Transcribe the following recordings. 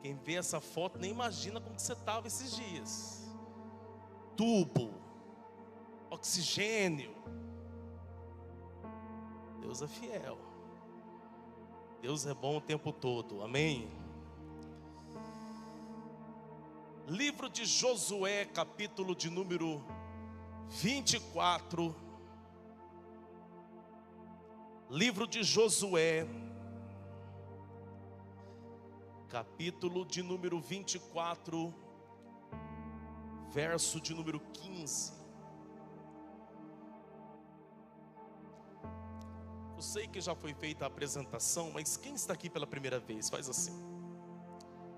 Quem vê essa foto nem imagina como que você estava esses dias. Tubo, oxigênio. Deus é fiel. Deus é bom o tempo todo, amém? Livro de Josué, capítulo de número 24. Livro de Josué, capítulo de número 24, verso de número 15. Eu sei que já foi feita a apresentação, mas quem está aqui pela primeira vez? Faz assim.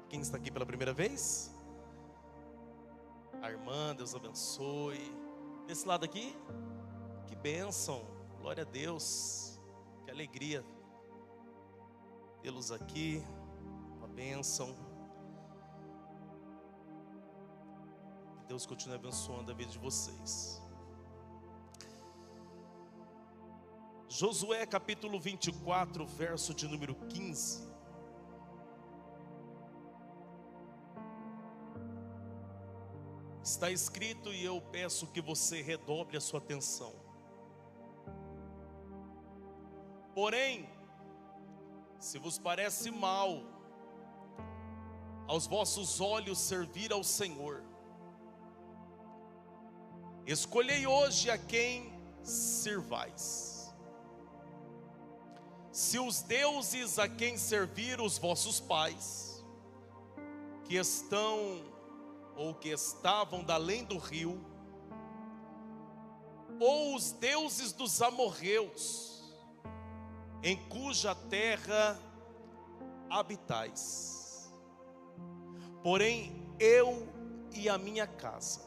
Quem está aqui pela primeira vez? A irmã, Deus abençoe. Desse lado aqui? Que bênção, glória a Deus. Que alegria tê-los aqui. Uma bênção. Que Deus continue abençoando a vida de vocês. Josué capítulo 24, verso de número 15. Está escrito, e eu peço que você redobre a sua atenção. Porém, se vos parece mal aos vossos olhos servir ao Senhor, escolhei hoje a quem sirvais. Se os deuses a quem serviram os vossos pais, que estão ou que estavam da além do rio, ou os deuses dos amorreus, em cuja terra habitais. Porém, eu e a minha casa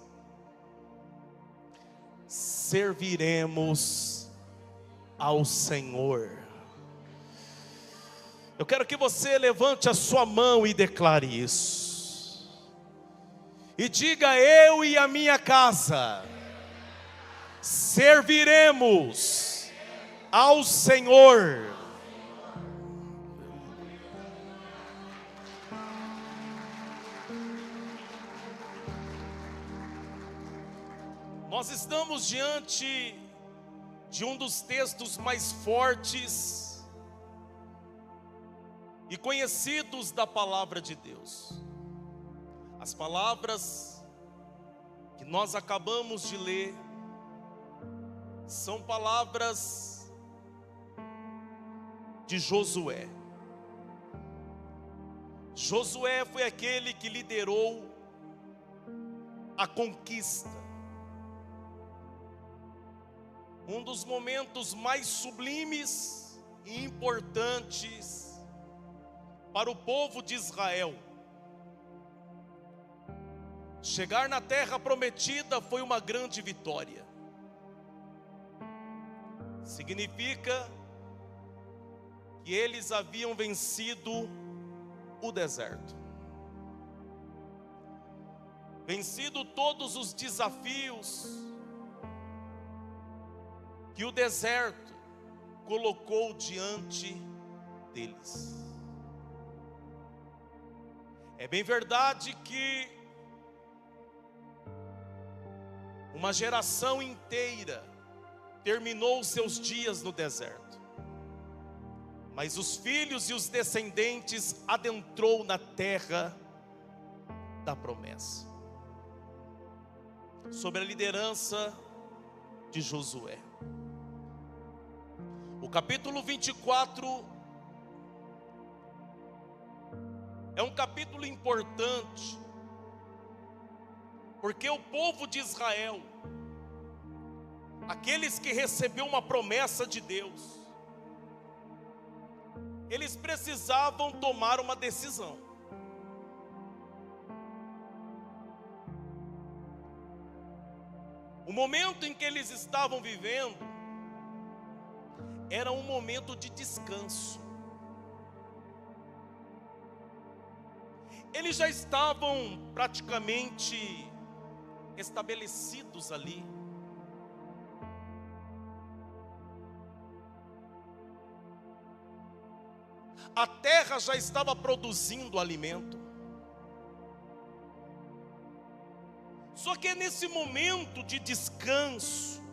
serviremos ao Senhor. Eu quero que você levante a sua mão e declare isso. E diga: eu e a minha casa serviremos ao Senhor. Nós estamos diante de um dos textos mais fortes e conhecidos da palavra de Deus. As palavras que nós acabamos de ler são palavras de Josué. Josué foi aquele que liderou a conquista. Um dos momentos mais sublimes e importantes para o povo de Israel. Chegar na terra prometida foi uma grande vitória. Significa que eles haviam vencido o deserto, vencido todos os desafios que o deserto colocou diante deles. É bem verdade que uma geração inteira terminou seus dias no deserto, mas os filhos e os descendentes adentrou na terra da promessa, sob a liderança de Josué. O capítulo 24 é um capítulo importante, porque o povo de Israel, aqueles que receberam uma promessa de Deus, eles precisavam tomar uma decisão. O momento em que eles estavam vivendo era um momento de descanso. Eles já estavam praticamente estabelecidos ali. A terra já estava produzindo alimento. Só que é nesse momento de descanso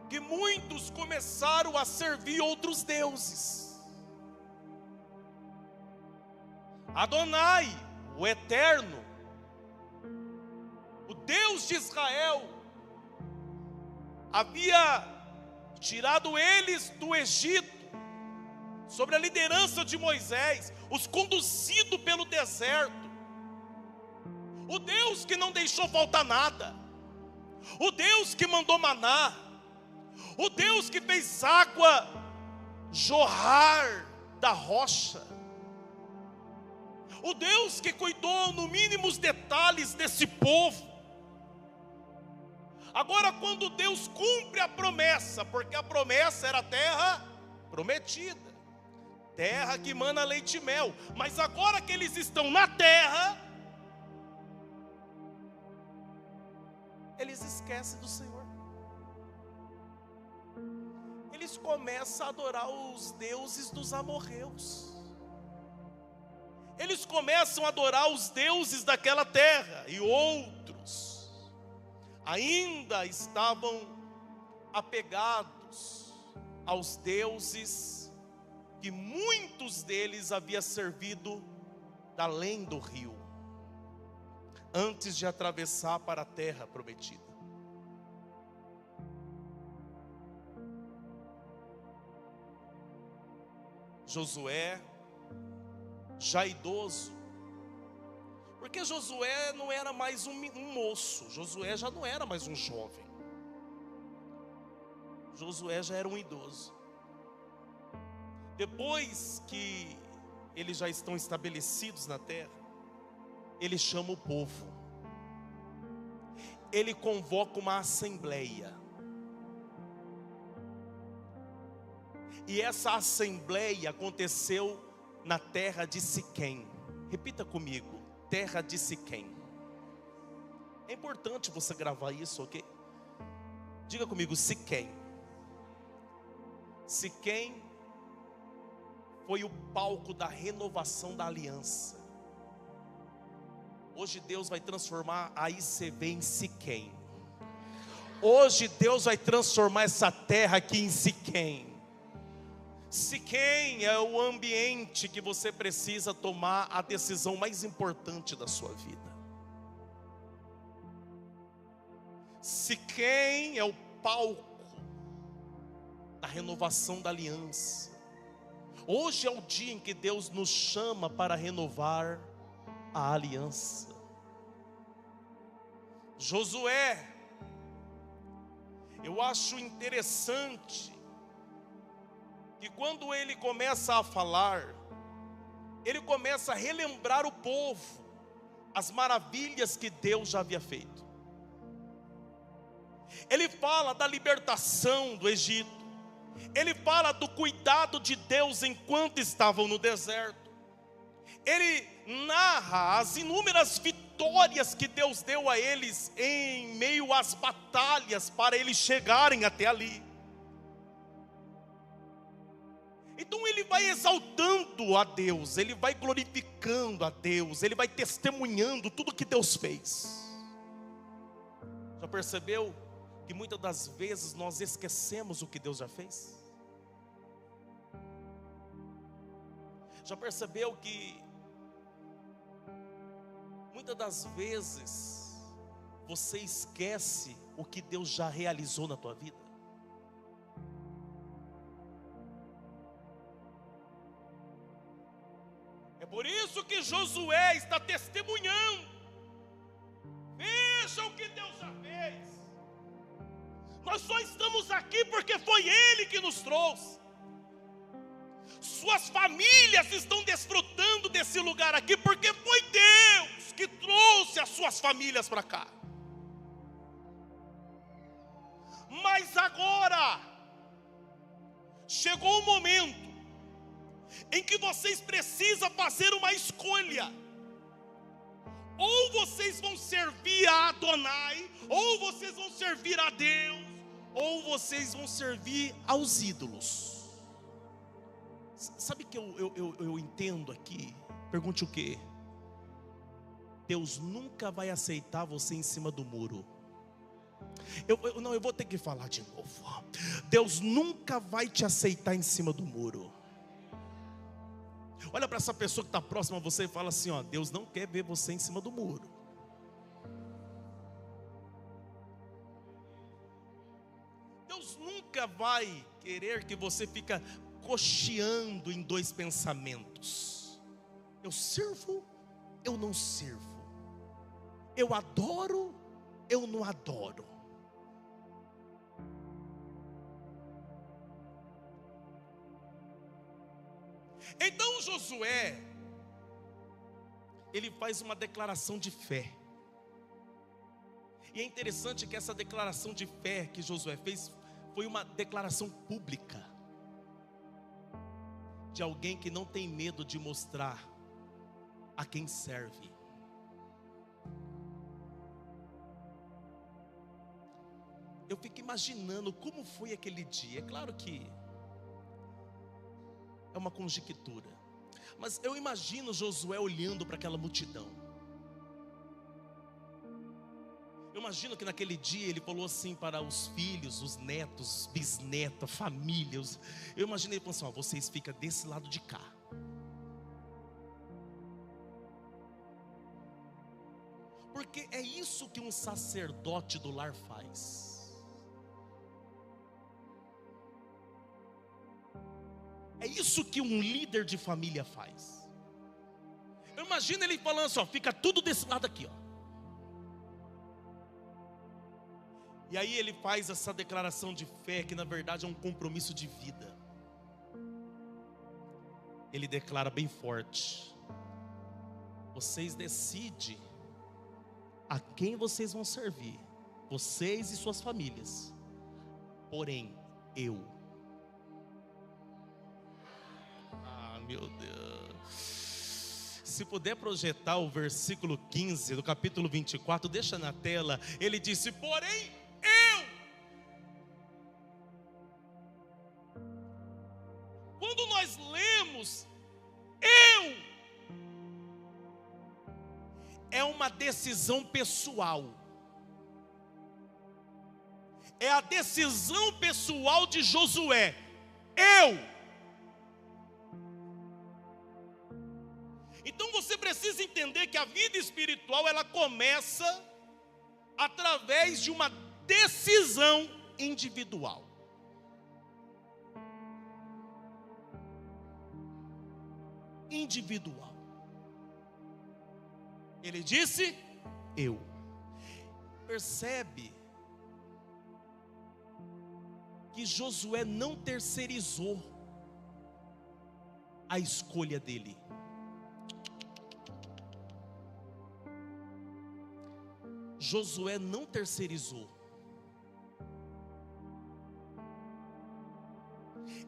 que muitos começaram a servir outros deuses. Adonai, o Eterno, o Deus de Israel, havia tirado eles do Egito, sob a liderança de Moisés, os conduzido pelo deserto. O Deus que não deixou faltar nada, o Deus que mandou maná, o Deus que fez água jorrar da rocha, o Deus que cuidou no mínimos detalhes desse povo. Agora, quando Deus cumpre a promessa, porque a promessa era a terra prometida, terra que mana leite e mel, mas agora que eles estão na terra, eles esquecem do Senhor. Eles começam a adorar os deuses dos amorreus. Eles começam a adorar os deuses daquela terra. E outros ainda estavam apegados aos deuses que muitos deles haviam servido além do rio, antes de atravessar para a terra prometida. Josué, já idoso, porque Josué não era mais um moço, Josué já não era mais um jovem, Josué já era um idoso. Depois que eles já estão estabelecidos na terra, ele chama o povo, ele convoca uma assembleia, e essa assembleia aconteceu na terra de Siquém. Repita comigo, terra de Siquém. É importante você gravar isso, ok? Diga comigo, Siquém. Siquém foi o palco da renovação da aliança. Hoje Deus vai transformar a ICV em Siquém. Hoje Deus vai transformar essa terra aqui em Siquém. Siquém é o ambiente que você precisa tomar a decisão mais importante da sua vida. Siquém é o palco da renovação da aliança. Hoje é o dia em que Deus nos chama para renovar a aliança. Josué, eu acho interessante que quando ele começa a falar, ele começa a relembrar o povo as maravilhas que Deus já havia feito. Ele fala da libertação do Egito, ele fala do cuidado de Deus enquanto estavam no deserto, ele narra as inúmeras vitórias que Deus deu a eles em meio às batalhas para eles chegarem até ali. Então ele vai exaltando a Deus, ele vai glorificando a Deus, ele vai testemunhando tudo que Deus fez. Já percebeu que muitas das vezes nós esquecemos o que Deus já fez? Já percebeu que muitas das vezes você esquece o que Deus já realizou na tua vida? É por isso que Josué está testemunhando. Veja o que Deus já fez. Nós só estamos aqui porque foi Ele que nos trouxe. Suas famílias estão desfrutando desse lugar aqui porque foi Deus que trouxe as suas famílias para cá. Mas agora chegou o momento em que vocês precisam fazer uma escolha. Ou vocês vão servir a Adonai, ou vocês vão servir a Deus, ou vocês vão servir aos ídolos. Sabe o que eu entendo aqui? Pergunte o quê? Deus nunca vai aceitar você em cima do muro. Eu vou ter que falar de novo. Deus nunca vai te aceitar em cima do muro. Olha para essa pessoa que está próxima a você e fala assim, ó, Deus não quer ver você em cima do muro. Deus nunca vai querer que você fique cocheando em dois pensamentos. Eu sirvo, eu não sirvo. Eu adoro, eu não adoro. Então Josué, ele faz uma declaração de fé. E é interessante que essa declaração de fé que Josué fez foi uma declaração pública, de alguém que não tem medo de mostrar a quem serve. Eu fico imaginando como foi aquele dia. É claro que é uma conjectura, mas eu imagino Josué olhando para aquela multidão. Eu imagino que naquele dia ele falou assim para os filhos, os netos, bisnetos, famílias. Eu imaginei ele falando assim, ó, vocês ficam desse lado de cá. Porque é isso que um sacerdote do lar faz. É isso que um líder de família faz. Eu imagino ele falando assim, ó, fica tudo desse lado aqui, ó. E aí ele faz essa declaração de fé, que na verdade é um compromisso de vida. Ele declara bem forte: vocês decidem a quem vocês vão servir, vocês e suas famílias. Porém, eu. Meu Deus. Se puder projetar o versículo 15 do capítulo 24, deixa na tela. Ele disse, porém eu. Quando nós lemos eu, é uma decisão pessoal. É a decisão pessoal de Josué. Eu. Então você precisa entender que a vida espiritual, ela começa através de uma decisão individual. Individual. Ele disse, eu. Percebe que Josué não terceirizou a escolha dele. Josué não terceirizou.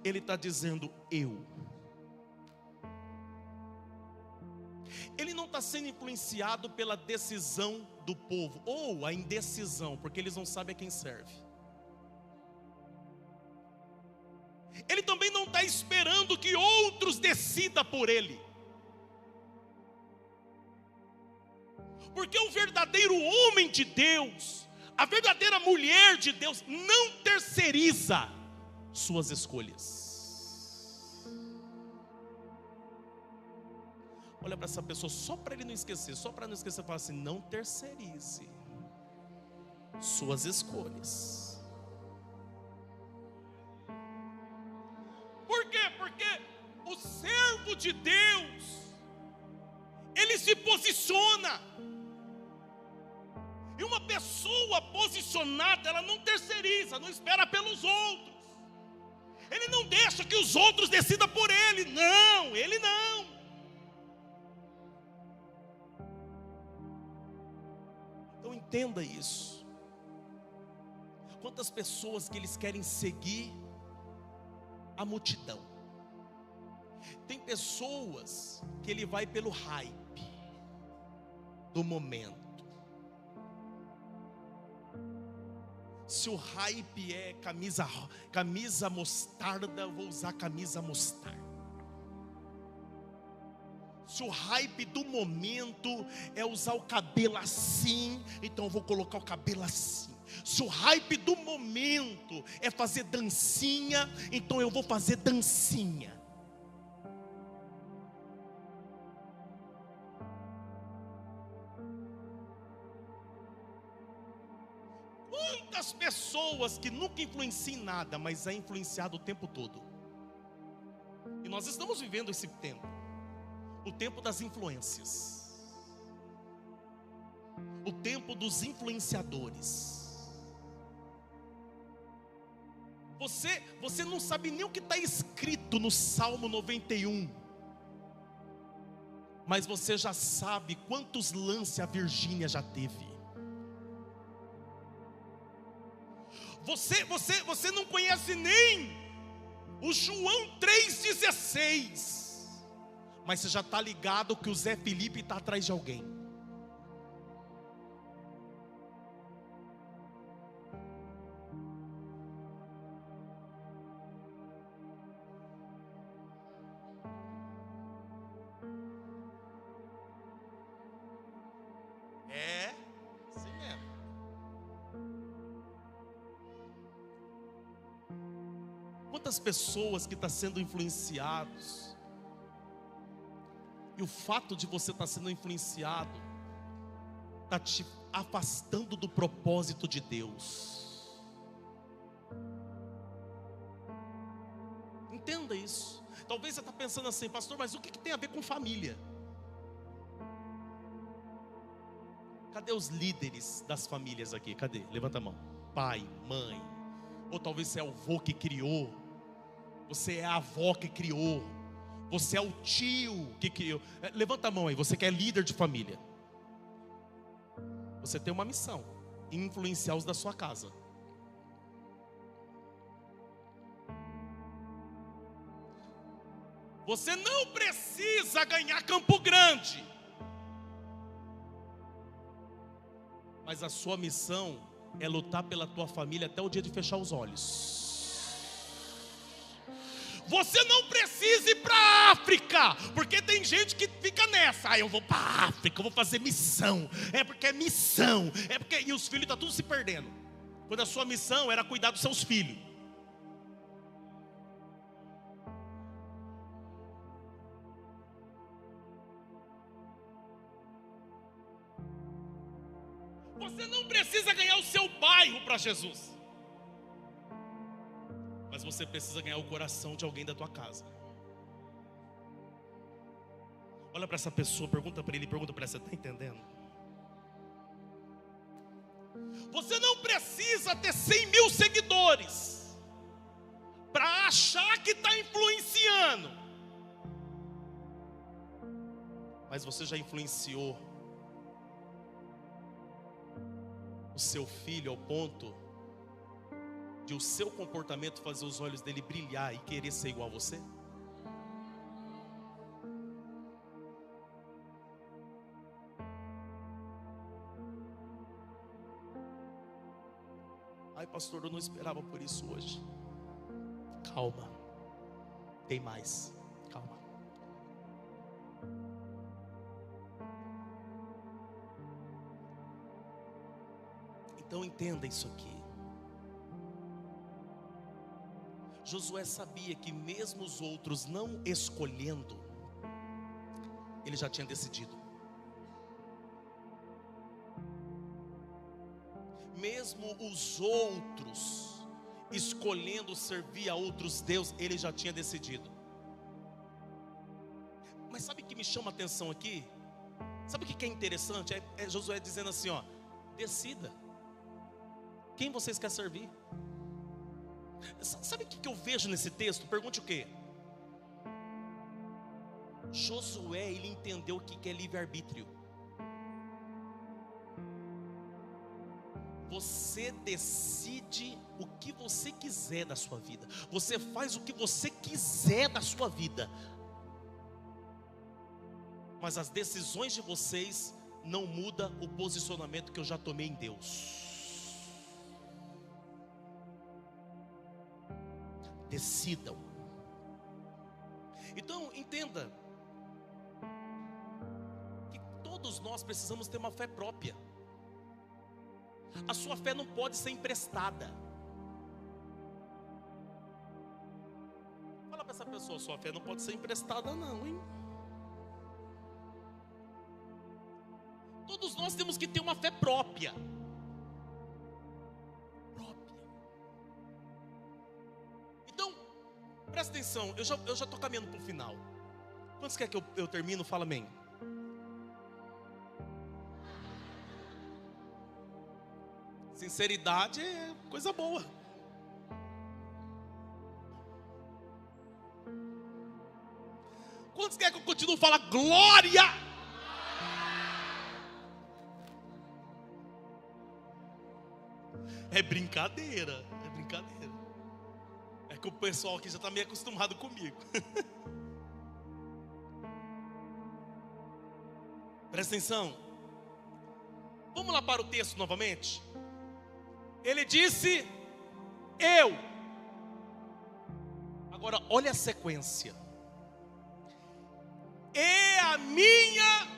Ele está dizendo eu. Ele não está sendo influenciado pela decisão do povo, ou a indecisão, porque eles não sabem a quem serve. Ele também não está esperando que outros decidam por ele. Porque o verdadeiro homem de Deus, a verdadeira mulher de Deus, não terceiriza suas escolhas. Olha para essa pessoa, só para ele não esquecer, só para não esquecer, fala assim, não terceirize suas escolhas. Por quê? Porque o servo de Deus, ele se posiciona. E uma pessoa posicionada, ela não terceiriza, não espera pelos outros. Ele não deixa que os outros decidam por ele. Não, ele não. Então entenda isso. Quantas pessoas que eles querem seguir a multidão. Tem pessoas que ele vai pelo hype do momento. Se o hype é camisa mostarda, eu vou usar camisa mostarda. Se o hype do momento é usar o cabelo assim, então eu vou colocar o cabelo assim. Se o hype do momento é fazer dancinha, então eu vou fazer dancinha. Quantas pessoas que nunca influenciam em nada, mas é influenciado o tempo todo. E nós estamos vivendo esse tempo, o tempo das influências, o tempo dos influenciadores. Você não sabe nem o que está escrito no Salmo 91, mas você já sabe quantos lances a Virgínia já teve. Você não conhece nem o João 3,16, mas você já está ligado que o Zé Felipe está atrás de alguém. É, assim mesmo. Quantas pessoas que estão sendo influenciados, e o fato de você estar sendo influenciado está te afastando do propósito de Deus. Entenda isso. Talvez você está pensando assim, pastor, mas o que tem a ver com família? Cadê os líderes das famílias aqui? Cadê? Levanta a mão. Pai, mãe. Ou talvez você é o avô que criou. Você é a avó que criou. Você é o tio que criou. Levanta a mão aí, você que é líder de família. Você tem uma missão: influenciar os da sua casa. Você não precisa ganhar Campo Grande, mas a sua missão é lutar pela tua família até o dia de fechar os olhos. Você não precisa ir para a África, porque tem gente que fica nessa. Eu vou para a África, eu vou fazer missão. É porque é missão. É porque... E os filhos estão tudo se perdendo, quando a sua missão era cuidar dos seus filhos. Você não precisa ganhar o seu bairro para Jesus, mas você precisa ganhar o coração de alguém da tua casa. Olha para essa pessoa, pergunta para ele, pergunta para ela, você está entendendo? Você não precisa ter 100 mil seguidores para achar que está influenciando, mas você já influenciou o seu filho ao ponto de o seu comportamento fazer os olhos dele brilhar e querer ser igual a você? Ai, pastor, eu não esperava por isso hoje. Calma, tem mais, calma. Então entenda isso aqui. Josué sabia que mesmo os outros não escolhendo, ele já tinha decidido. Mesmo os outros escolhendo servir a outros deuses, ele já tinha decidido. Mas sabe o que me chama a atenção aqui? Sabe o que é interessante? É Josué dizendo assim, ó: decida quem vocês querem servir. Sabe o que eu vejo nesse texto? Pergunte o quê? Josué, ele entendeu o que é livre-arbítrio. Você decide o que você quiser da sua vida. Você faz o que você quiser da sua vida. Mas as decisões de vocês não mudam o posicionamento que eu já tomei em Deus. Decidam. Então entenda, todos nós precisamos ter uma fé própria. A sua fé não pode ser emprestada. Fala para essa pessoa, sua fé não pode ser emprestada não, hein? Todos nós temos que ter uma fé própria. Então, presta atenção, eu já estou caminhando para o final. Quantos quer que eu termino? Fala amém. Sinceridade é coisa boa. Quantos quer que eu continue? Fala glória. É brincadeira, é brincadeira. É que o pessoal aqui já está meio acostumado comigo. Presta atenção. Vamos lá para o texto novamente. Ele disse, eu. Agora olha a sequência. E a minha.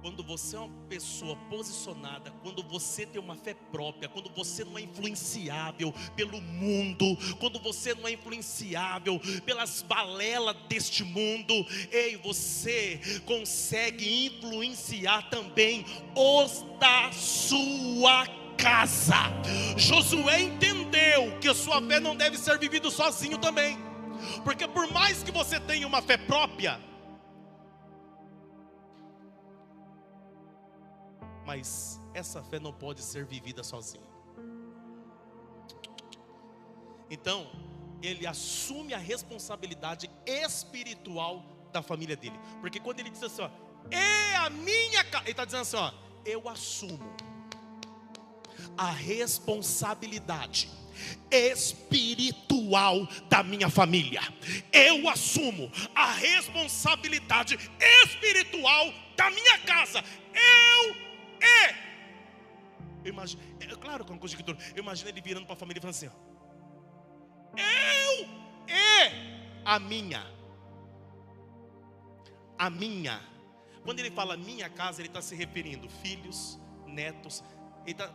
Quando você é uma pessoa posicionada, quando você tem uma fé própria, quando você não é influenciável pelo mundo, quando você não é influenciável pelas balelas deste mundo, ei, você consegue influenciar também os da sua casa. Josué entendeu que a sua fé não deve ser vivida sozinho também, porque por mais que você tenha uma fé própria, mas essa fé não pode ser vivida sozinha. Então, ele assume a responsabilidade espiritual da família dele. Porque quando ele diz assim, ó, e a minha casa, ele está dizendo assim, ó, eu assumo a responsabilidade espiritual da minha família. Eu assumo a responsabilidade espiritual da minha casa. Eu imagino, é claro que é uma conjectura. Eu imagino ele virando para a família e falando assim, ó, a minha. Quando ele fala minha casa, ele está se referindo filhos, netos.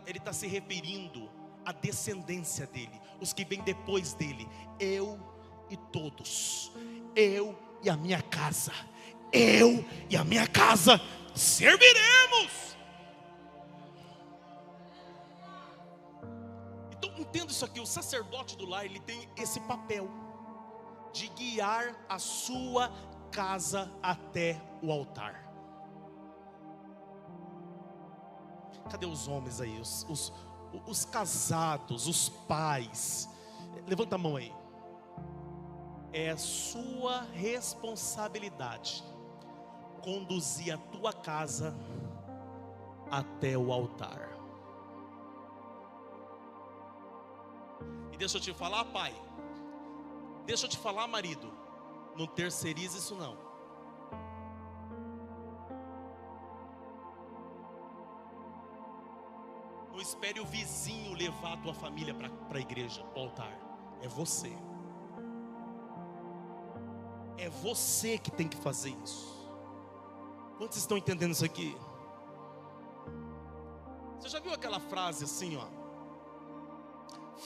Ele está se referindo à descendência dele, os que vêm depois dele. Eu e todos, eu e a minha casa, eu e a minha casa serviremos. Então entenda isso aqui, o sacerdote do lar, ele tem esse papel de guiar a sua casa até o altar. Cadê os homens aí, os casados, os pais? Levanta a mão aí. É sua responsabilidade conduzir a tua casa até o altar. E deixa eu te falar, pai, deixa eu te falar, marido, não terceirize isso não. Não espere o vizinho levar a tua família para a igreja, para o altar. É você. É você que tem que fazer isso. Quantos estão entendendo isso aqui? Você já viu aquela frase assim, ó?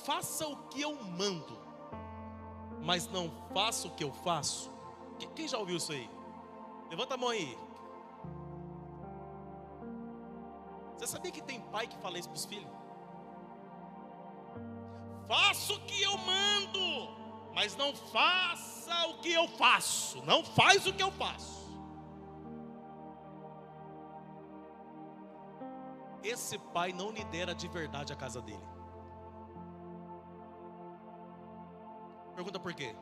Faça o que eu mando, mas não faça o que eu faço. Quem já ouviu isso aí? Levanta a mão aí. Você sabia que tem pai que fala isso para os filhos? Faça o que eu mando, mas não faça o que eu faço. Não faz o que eu faço. Esse pai não lidera de verdade a casa dele. Pergunta por quê?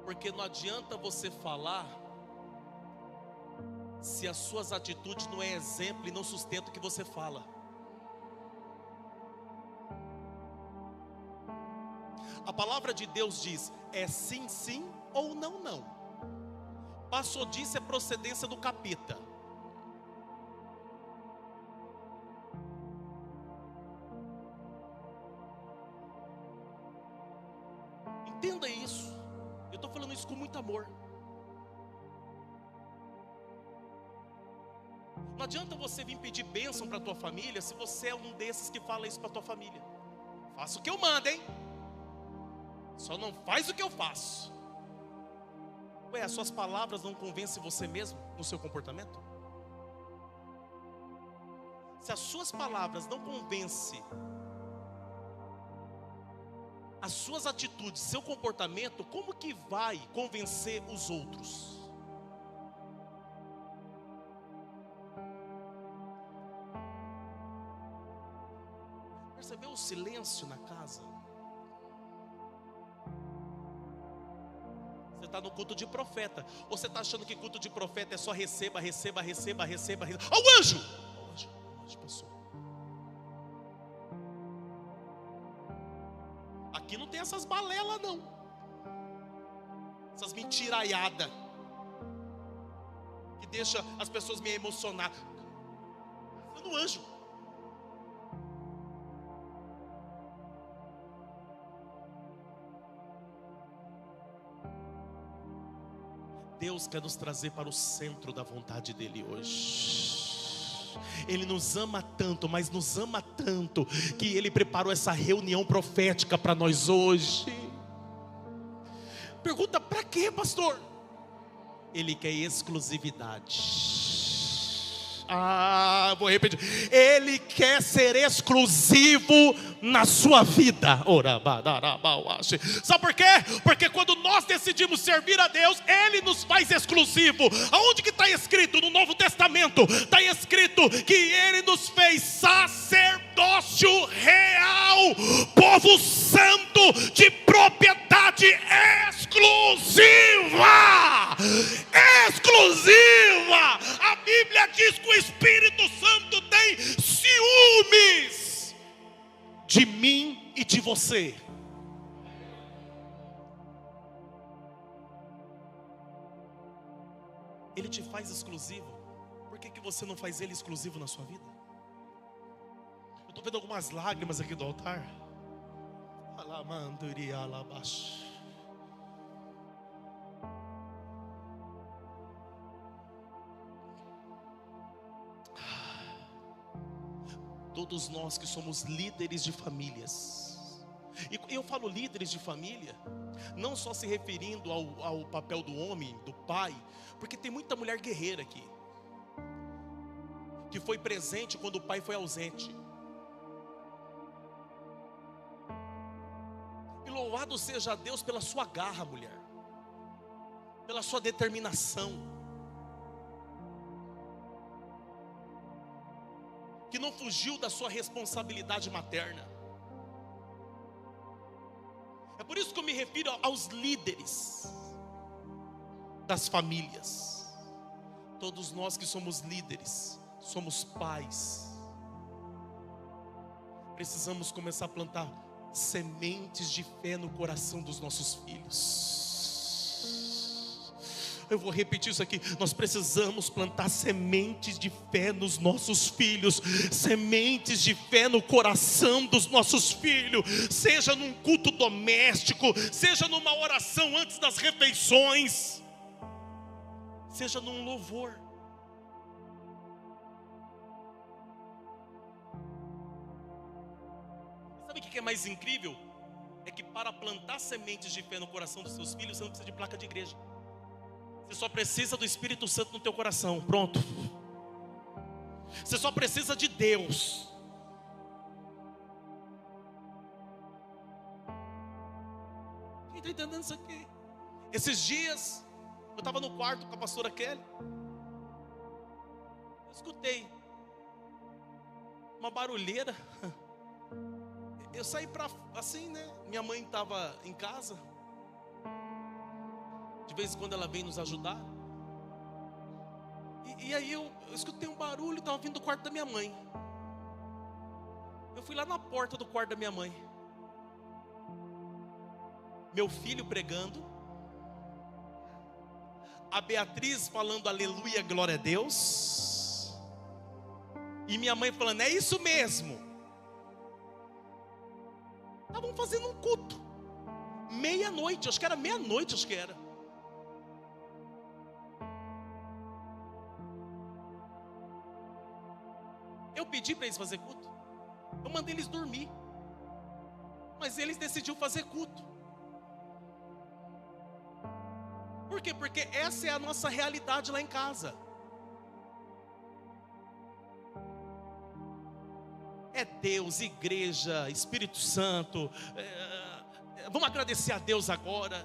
Porque não adianta você falar se as suas atitudes não é exemplo e não sustenta o que você fala. A palavra de Deus diz, é sim, sim ou não, não. Passou disso é procedência do capeta. isso com muito amor. Não adianta você vir pedir bênção para a tua família se você é um desses que fala isso para a tua família. Faça o que eu mando, hein? Só não faz o que eu faço. Ué, as suas palavras não convencem você mesmo no seu comportamento? Se as suas palavras não convencem, as suas atitudes, seu comportamento, como que vai convencer os outros? Percebeu o silêncio na casa? Você está no culto de profeta. Ou você está achando que culto de profeta é só receba, receba, receba, receba, receba. Ó, o anjo! O anjo passou. Aqui não tem essas balelas não. Essas mentiraiadas que deixa as pessoas meio emocionadas. É do anjo. Deus quer nos trazer para o centro da vontade dele hoje. Ele nos ama tanto, mas nos ama tanto, que Ele preparou essa reunião profética para nós hoje. Pergunta, para quê, pastor? Ele quer exclusividade. Vou repetir. Ele quer ser exclusivo na sua vida. Sabe por quê? Porque quando nós decidimos servir a Deus, Ele nos faz exclusivo. Aonde que está escrito no Novo Testamento? Está escrito que Ele nos fez sacerdócio real, povo santo de propriedade exclusiva. Exclusiva. A Bíblia diz que o Espírito Santo tem ciúmes de mim e de você. Ele te faz exclusivo. Por que você não faz Ele exclusivo na sua vida? Eu estou vendo algumas lágrimas aqui do altar. Todos nós que somos líderes de famílias, e eu falo líderes de família, não só se referindo ao papel do homem, do pai, porque tem muita mulher guerreira aqui, que foi presente quando o pai foi ausente. E louvado seja Deus pela sua garra, mulher, pela sua determinação, que não fugiu da sua responsabilidade materna. É por isso que eu me refiro aos líderes das famílias. Todos nós que somos líderes, somos pais, precisamos começar a plantar sementes de fé no coração dos nossos filhos. Eu vou repetir isso aqui. Nós precisamos plantar sementes de fé nos nossos filhos, sementes de fé no coração dos nossos filhos, seja num culto doméstico, seja numa oração antes das refeições, seja num louvor. Sabe o que é mais incrível? É que para plantar sementes de fé no coração dos seus filhos, você não precisa de placa de igreja. Você só precisa do Espírito Santo no teu coração. Pronto. Você só precisa de Deus. Quem está entendendo isso aqui? Esses dias eu estava no quarto com a pastora Kelly. Eu escutei uma barulheira. Eu saí para assim, né? Minha mãe estava em casa. De vez em quando ela vem nos ajudar. E aí eu escutei um barulho, estava vindo do quarto da minha mãe. Eu fui lá na porta do quarto da minha mãe. Meu filho pregando. A Beatriz falando aleluia, glória a Deus. E minha mãe falando, é isso mesmo. Estavam fazendo um culto. Meia-noite, acho que era meia-noite, acho que era. pedi para eles fazer culto. Eu mandei eles dormir. Mas eles decidiram fazer culto. Por quê? Porque essa é a nossa realidade lá em casa. É Deus, igreja, Espírito Santo. Vamos agradecer a Deus agora.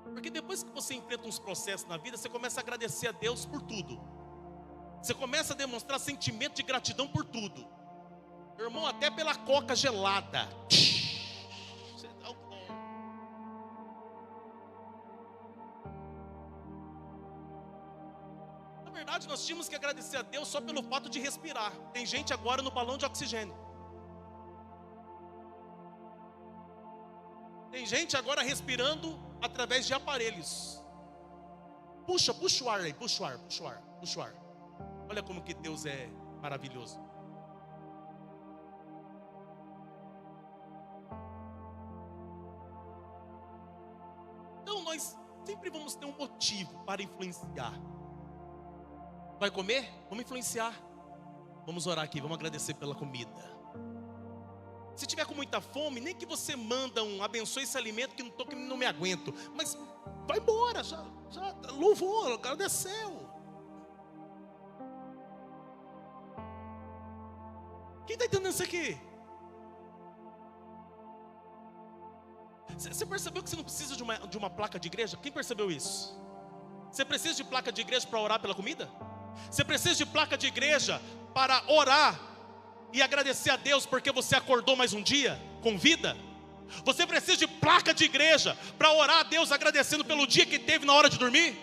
Porque depois que você enfrenta uns processos na vida, você começa a agradecer a Deus por tudo. Você começa a demonstrar sentimento de gratidão por tudo. Irmão, até pela coca gelada. Você dá um... Na verdade, nós tínhamos que agradecer a Deus só pelo fato de respirar. Tem gente agora no balão de oxigênio. Tem gente agora respirando através de aparelhos. Puxa o ar aí, puxa o ar. Olha como que Deus é maravilhoso. Então nós sempre vamos ter um motivo para influenciar. Vai comer? Vamos influenciar. Vamos orar aqui, vamos agradecer pela comida. Se tiver com muita fome, nem que você manda um abençoe esse alimento que não me aguento. Mas vai embora, já louvou, agradeceu. Quem está entendendo isso aqui? Você percebeu que você não precisa de uma placa de igreja? Quem percebeu isso? Você precisa de placa de igreja para orar pela comida? Você precisa de placa de igreja para orar e agradecer a Deus porque você acordou mais um dia com vida? Você precisa de placa de igreja para orar a Deus agradecendo pelo dia que teve na hora de dormir?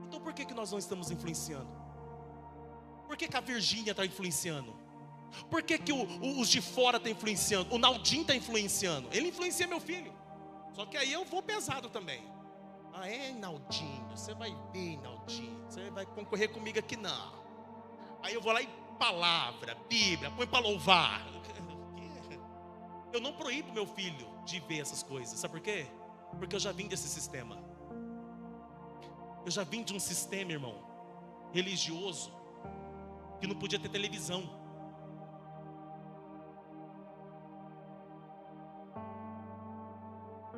Então por que nós não estamos influenciando? Por que a Virgínia está influenciando? Por que os de fora estão influenciando? O Naldinho está influenciando. Ele influencia meu filho. Só que aí eu vou pesado também. Ah, é, Naldinho, você vai ver, Naldinho, você vai concorrer comigo aqui não. Aí eu vou lá e palavra, Bíblia, põe para louvar. Eu não proíbo meu filho de ver essas coisas, sabe por quê? Porque eu já vim desse sistema. Eu já vim de um sistema, irmão, religioso, que não podia ter televisão.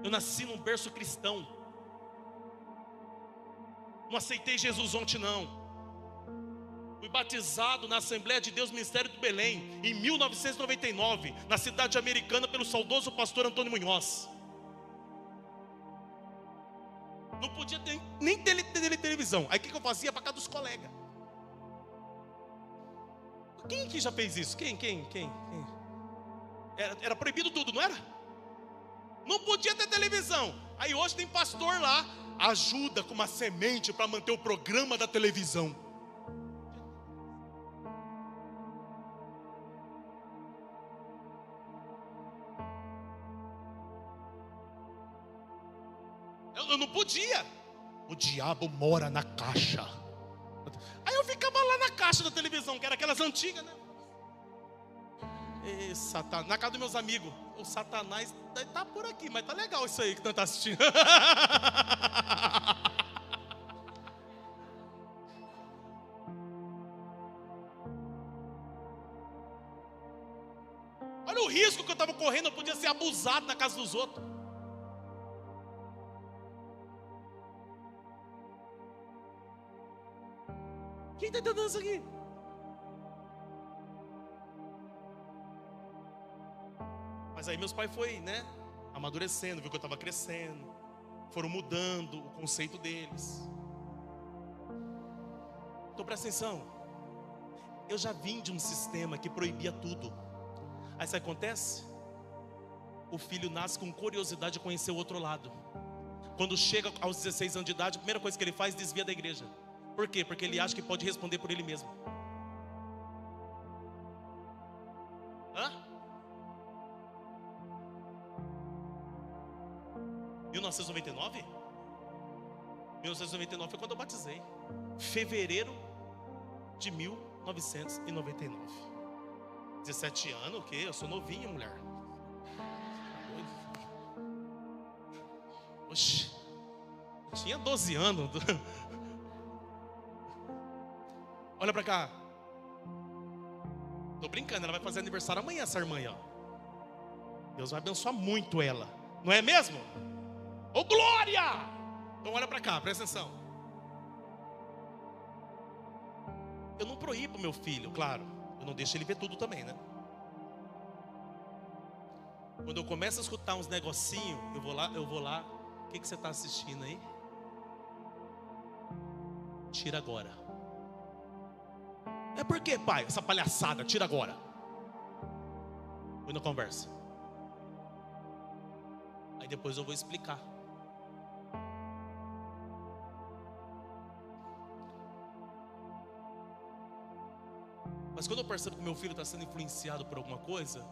Eu nasci num berço cristão. Não aceitei Jesus ontem não. Fui batizado na Assembleia de Deus Ministério do Belém em 1999, na cidade americana, pelo saudoso pastor Antônio Munhoz. Não podia nem ter televisão. Aí o que eu fazia? Para casa dos colegas. Quem aqui já fez isso? Quem? Era proibido tudo, não era? Não podia ter televisão. Aí hoje tem pastor lá, ajuda com uma semente para manter o programa da televisão. Eu não podia. O diabo mora na caixa. Aí eu ficava lá na caixa da televisão, que era aquelas antigas, né? E Satanás, na casa dos meus amigos. O Satanás tá por aqui, mas tá legal isso aí que tu tá assistindo. Olha o risco que eu estava correndo. Eu podia ser abusado na casa dos outros. Quem está entendendo isso aqui? Mas aí meus pais foi, né, amadurecendo, viu que eu estava crescendo, foram mudando o conceito deles. Então presta atenção, eu já vim de um sistema que proibia tudo. Aí sabe o que acontece? O filho nasce com curiosidade de conhecer o outro lado. Quando chega aos 16 anos de idade, a primeira coisa que ele faz, desvia da igreja. Por quê? Porque ele acha que pode responder por ele mesmo. Hã? 1999? 1999 foi quando eu batizei. Fevereiro de 1999. 17 anos, o quê? Eu sou novinho, mulher. Oxi. Tinha 12 anos. Olha pra cá. Tô brincando, ela vai fazer aniversário amanhã, essa irmã aí, ó. Deus vai abençoar muito ela. Não é mesmo? Ô, glória! Então olha pra cá, presta atenção. Eu não proíbo meu filho, claro. Eu não deixo ele ver tudo também, né? Quando eu começo a escutar uns negocinhos, eu vou lá. O que você está assistindo aí? Tira agora. É por quê, pai? Essa palhaçada, tira agora. Fui na conversa. Aí depois eu vou explicar. Mas quando eu percebo que meu filho está sendo influenciado por alguma coisa,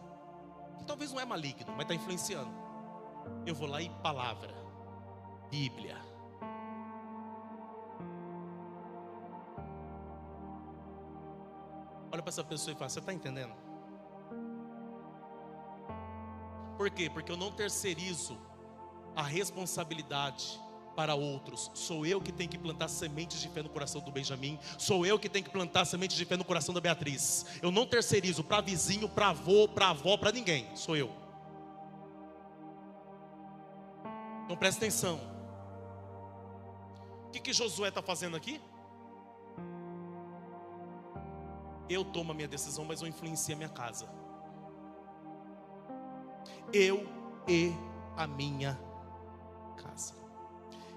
que talvez não é maligno, mas está influenciando, eu vou lá e palavra, Bíblia. Olha para essa pessoa e fala: você está entendendo? Por quê? Porque eu não terceirizo a responsabilidade para outros. Sou eu que tenho que plantar sementes de fé no coração do Benjamin. Sou eu que tenho que plantar sementes de fé no coração da Beatriz. Eu não terceirizo para vizinho, para avô, para avó, para ninguém. Sou eu. Então presta atenção. O que Josué está fazendo aqui? Eu tomo a minha decisão, mas eu influencio a minha casa. Eu e a minha casa.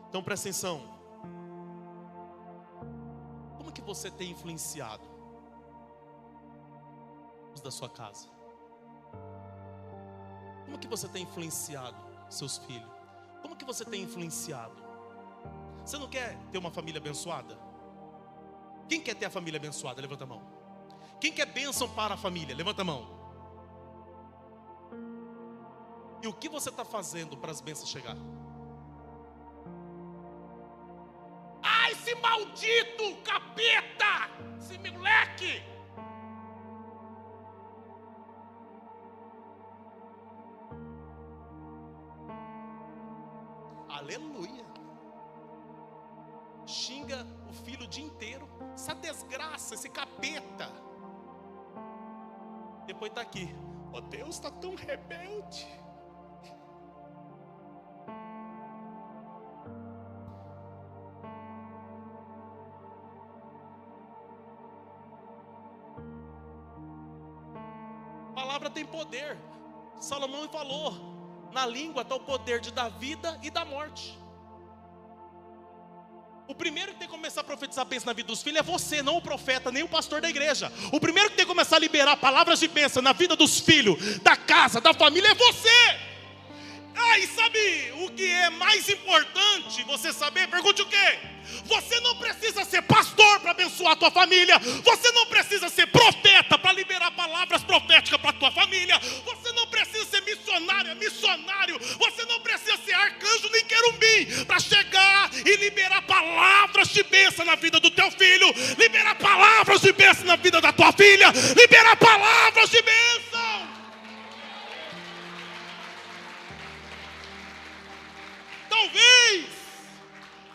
Então presta atenção. Como que você tem influenciado os da sua casa? Como que você tem influenciado seus filhos? Como que você tem influenciado? Você não quer ter uma família abençoada? Quem quer ter a família abençoada? Levanta a mão. Quem quer bênção para a família? Levanta a mão. E o que você está fazendo para as bênçãos chegar? Ah, esse maldito capeta! Esse moleque! Aleluia! Xinga o filho o dia inteiro. Essa desgraça, esse capeta. Depois está aqui: ó, Deus está tão rebelde. A palavra tem poder. Salomão falou: na língua está o poder de dar vida e da morte. O primeiro que tem que começar a profetizar bênção na vida dos filhos é você, não o profeta, nem o pastor da igreja. O primeiro que tem que começar a liberar palavras de bênção na vida dos filhos, da casa, da família, é você. Ah, e sabe o que é mais importante você saber? Pergunte o quê? Você não precisa ser pastor para abençoar a tua família. Você não precisa ser profeta para liberar palavras proféticas para a tua família. Você não precisa ser missionário. Você não precisa ser arcanjo nem querubim para chegar e liberar palavras de bênção na vida do teu filho. Liberar palavras de bênção na vida da tua filha. Liberar palavras de bênção. Talvez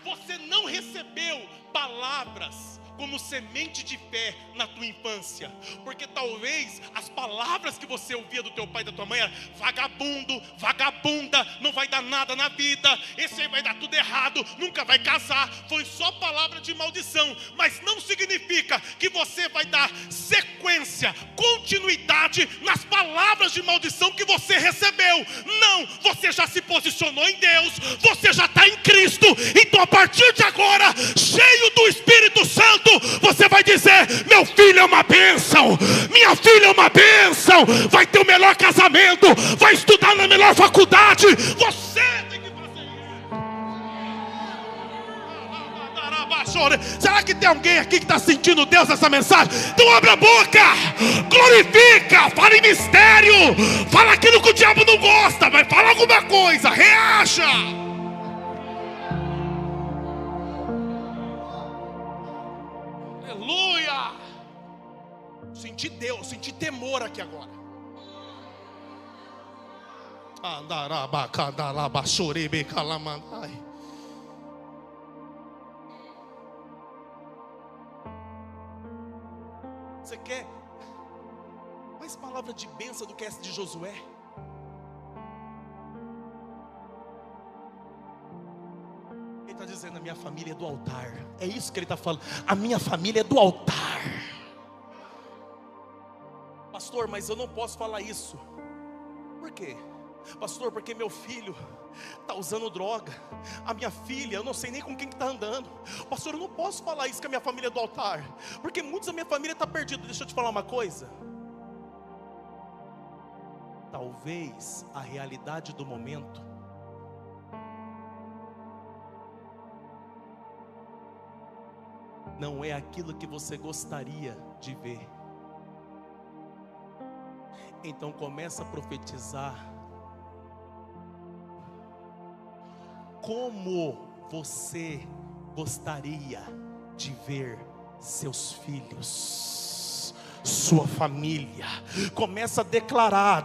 você não recebeu palavras como semente de fé na tua infância, porque talvez as palavras que você ouvia do teu pai e da tua mãe eram: vagabundo, vagabunda, não vai dar nada na vida, esse aí vai dar tudo errado, nunca vai casar. Foi só palavra de maldição, mas não significa que você vai dar sequência, continuidade nas palavras de maldição que você recebeu. Não, você já se posicionou em Deus, você já está em Cristo. Então a partir de agora, cheio do Espírito Santo, você vai dizer: meu filho é uma bênção, minha filha é uma bênção, vai ter o melhor casamento, vai estudar na melhor faculdade. Você tem que fazer isso. Será que tem alguém aqui que está sentindo Deus nessa mensagem? Então abre a boca, glorifica, fala em mistério, fala aquilo que o diabo não gosta, mas fala alguma coisa, reaja. Aleluia! Senti Deus, senti temor aqui agora. Você quer mais palavra de bênção do que essa de Josué? Ele está dizendo: a minha família é do altar. É isso que ele está falando. A minha família é do altar. Pastor, mas eu não posso falar isso. Por quê? Pastor, porque meu filho está usando droga. A minha filha, eu não sei nem com quem está andando. Pastor, eu não posso falar isso, que a minha família é do altar, porque muitos da minha família está perdido. Deixa eu te falar uma coisa. Talvez a realidade do momento não é aquilo que você gostaria de ver. Então começa a profetizar como você gostaria de ver seus filhos, sua família. Começa a declarar: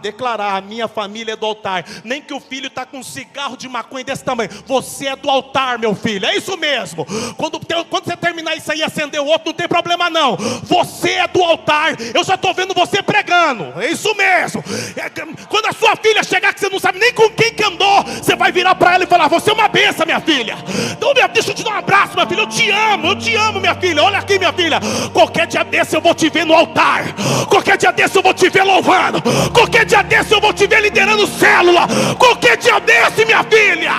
a minha família é do altar. Nem que o filho está com um cigarro de maconha desse tamanho, você é do altar, meu filho. É isso mesmo. Quando você terminar isso aí e acender o outro, não tem problema não. Você é do altar. Eu já estou vendo você pregando. É isso mesmo. Quando a sua filha chegar, que você não sabe nem com quem que andou, você vai virar para ela e falar: você é uma benção, minha filha. Então, deixa eu te dar um abraço, minha filha. Eu te amo, minha filha. Olha aqui, minha filha. Qualquer dia desse eu vou te ver no altar. Qualquer dia desse eu vou te ver louvando. Qualquer dia desse eu vou te ver liderando célula. Qualquer dia desse, minha filha.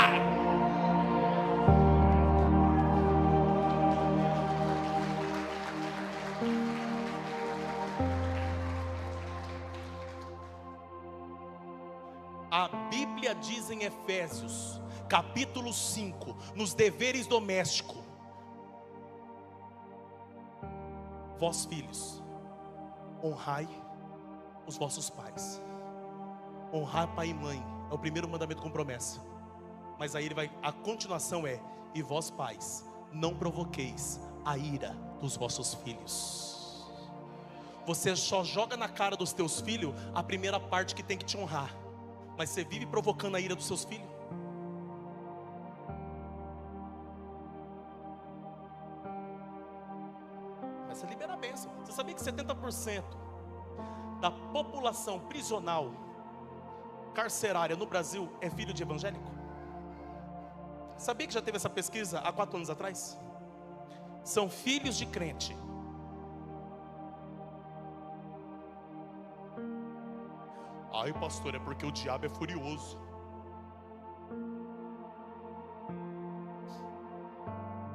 A Bíblia diz em Efésios, capítulo 5, nos deveres domésticos: vós filhos, honrai os vossos pais. Honrar pai e mãe é o primeiro mandamento com promessa. Mas aí a continuação é: e vós pais, não provoqueis a ira dos vossos filhos. Você só joga na cara dos teus filhos a primeira parte, que tem que te honrar. Mas você vive provocando a ira dos seus filhos. Mas você libera a bênção. Você sabia que 70% da população prisional, carcerária no Brasil, é filho de evangélico? Sabia que já teve essa pesquisa há 4 anos atrás? São filhos de crente. Ai, pastor, é porque o diabo é furioso.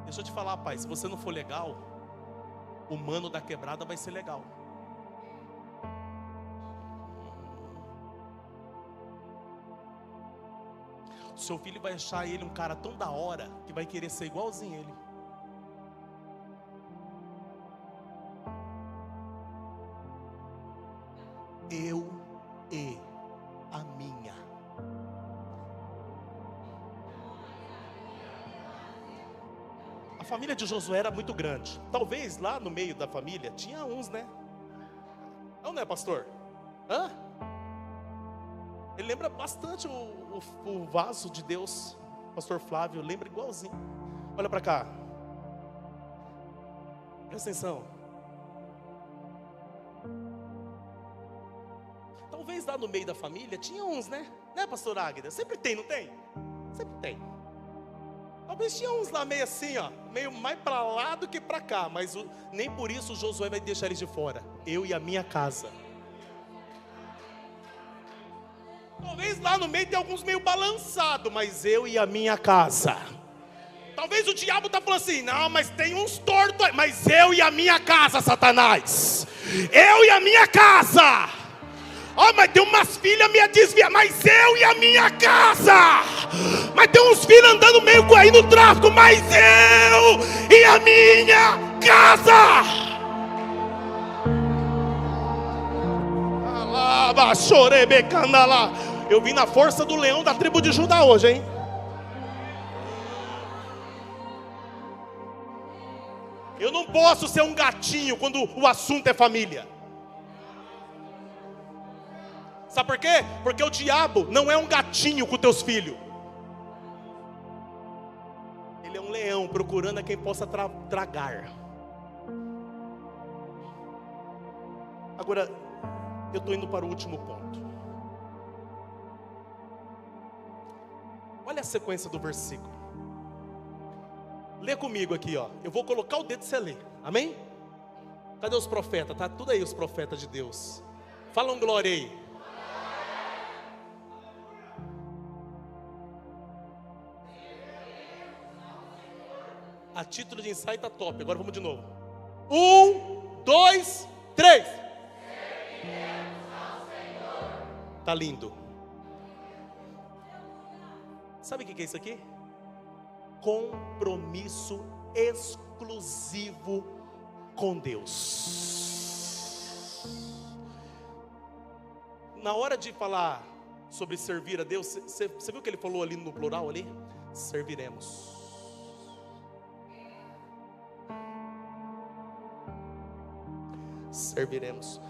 Deixa eu te falar, pai, se você não for legal, o mano da quebrada vai ser legal. Seu filho vai achar ele um cara tão da hora que vai querer ser igualzinho ele. Eu e a minha. A família de Josué era muito grande. Talvez lá no meio da família tinha uns, né? Não é, pastor? Hã? Ele lembra bastante o vaso de Deus. Pastor Flávio lembra igualzinho. Olha para cá. Presta atenção. Talvez lá no meio da família tinha uns, né? Né, pastor Águida? Sempre tem, não tem? Sempre tem. Talvez tinha uns lá meio assim, ó, meio mais para lá do que para cá. Mas nem por isso o Josué vai deixar eles de fora. Eu e a minha casa. Talvez lá no meio tenha alguns meio balançados, mas eu e a minha casa. Talvez o diabo está falando assim: não, mas tem uns tortos aí. Mas eu e a minha casa, Satanás. Eu e a minha casa. Ó, mas tem umas filhas meio desviadas. Mas eu e a minha casa. Mas tem uns filhos andando meio aí no tráfico. Mas eu e a minha casa. Eu vim na força do leão da tribo de Judá hoje, hein? Eu não posso ser um gatinho quando o assunto é família. Sabe por quê? Porque o diabo não é um gatinho com teus filhos. Ele é um leão procurando a quem possa tragar. Agora, eu estou indo para o último ponto. Olha a sequência do versículo. Lê comigo aqui, ó. Eu vou colocar o dedo e você lê. Amém? Cadê os profetas? Tá tudo aí os profetas de Deus. Fala um glória aí. A título de ensaio tá top. Agora vamos de novo. 1, 2, 3. Tá lindo. Sabe o que é isso aqui? Compromisso exclusivo com Deus. Na hora de falar sobre servir a Deus, você viu que ele falou ali no plural ali? Serviremos. Serviremos.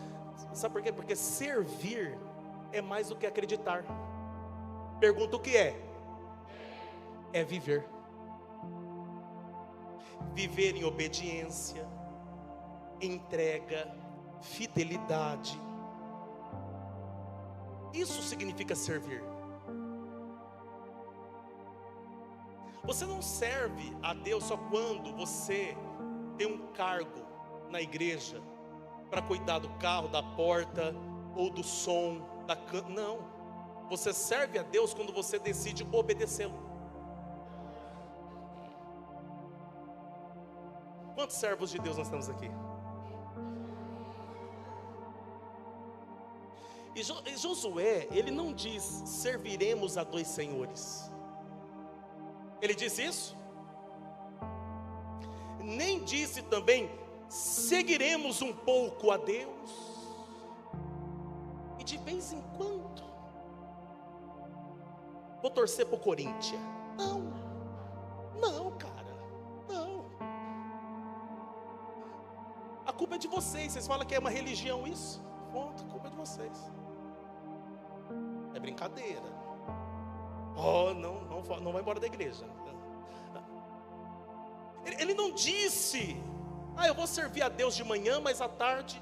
Sabe por quê? Porque servir é mais do que acreditar. Pergunta o que é? É viver. Viver em obediência, entrega, fidelidade. Isso significa servir. Você não serve a Deus só quando você tem um cargo na igreja para cuidar do carro, da porta ou do som, da cama. Não. Você serve a Deus quando você decide obedecê-lo. Quantos servos de Deus nós temos aqui? E Josué, ele não diz serviremos a dois senhores. Ele disse isso? Nem disse também seguiremos um pouco a Deus e de vez em quando vou torcer para o Corinthians. Não, cara, não. A culpa é de vocês. Vocês falam que é uma religião isso? Ponto, a culpa é de vocês. É brincadeira. Não vai embora da igreja. Ele não disse: eu vou servir a Deus de manhã, mas à tarde.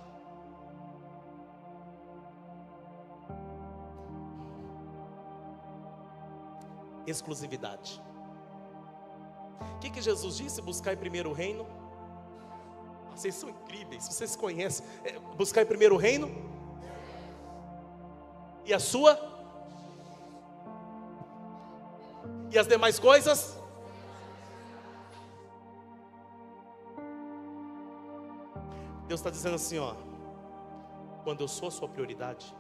Exclusividade. O que Jesus disse? Buscar primeiro o reino. Vocês são incríveis, vocês conhecem. Buscar primeiro o reino e a sua, e as demais coisas. Deus está dizendo assim, ó: quando eu sou a sua prioridade,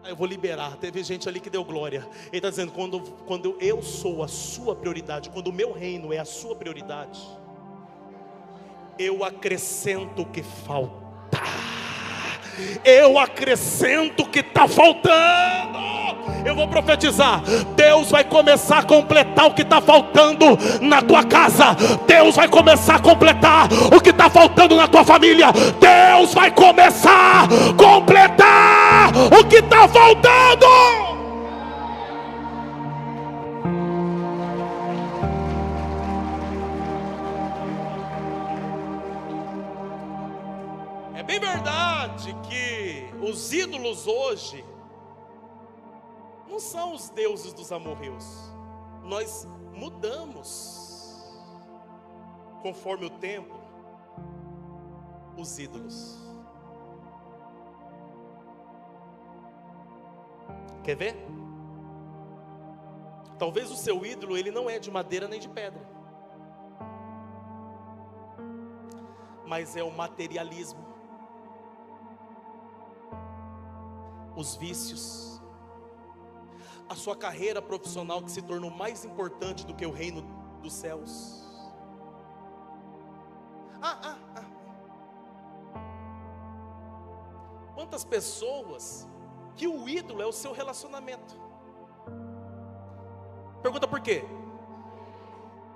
eu vou liberar. Teve gente ali que deu glória. Ele está dizendo: quando eu sou a sua prioridade, quando o meu reino é a sua prioridade, eu acrescento o que falta. Eu acrescento o que está faltando. Eu vou profetizar: Deus vai começar a completar o que está faltando na tua casa. Deus vai começar a completar o que está faltando na tua família. Deus vai começar a completar o que está faltando. É bem verdade que os ídolos hoje não são os deuses dos amorreus. Nós mudamos, conforme o tempo, os ídolos. Quer ver? Talvez o seu ídolo, ele não é de madeira nem de pedra, mas é o materialismo, os vícios, a sua carreira profissional que se tornou mais importante do que o reino dos céus. Quantas pessoas que o ídolo é o seu relacionamento? Pergunta por quê?